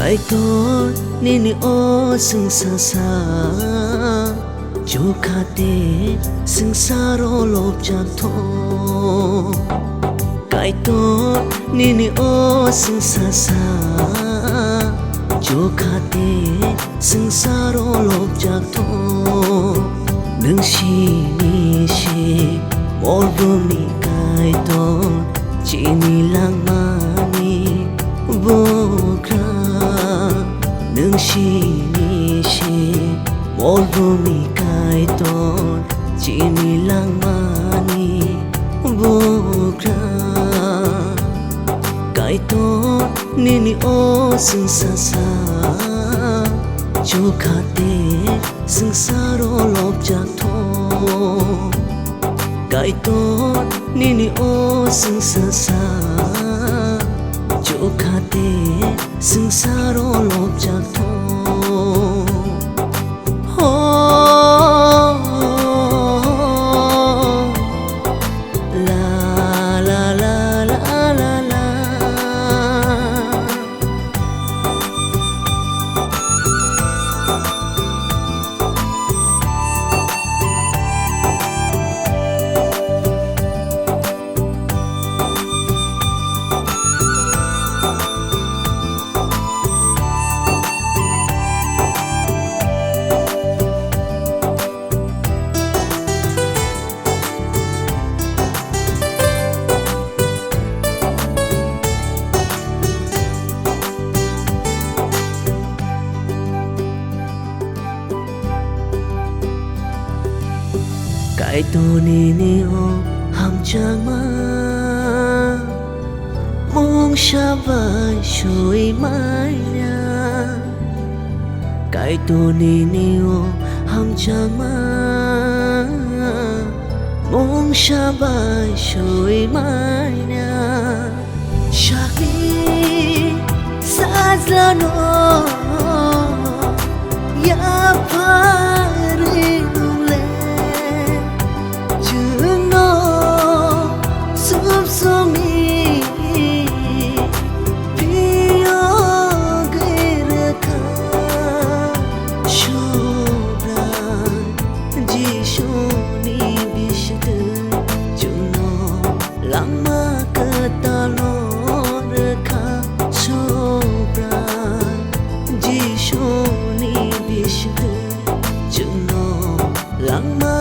Kai to nini o sing sa jo khate sing saro lop jak tho Kai to nini o sing sa jo khate sing saro lop jak tho nang shi ni shi mor bumi kai to chi ni lang mani bokra nang shi ni shi mor bumi kai to chi ni lang mani bokra kai to nini o sing sa jo khate sing saro lop jak tho Kai to nini o sing sa jo khate sing saro lop jak tho Kai to nini o ham chang ma mong sha vai shui mai nya Kai to nini o ham chang ma mong sha vai shui mai nya Shaki sazla no ya pare Lang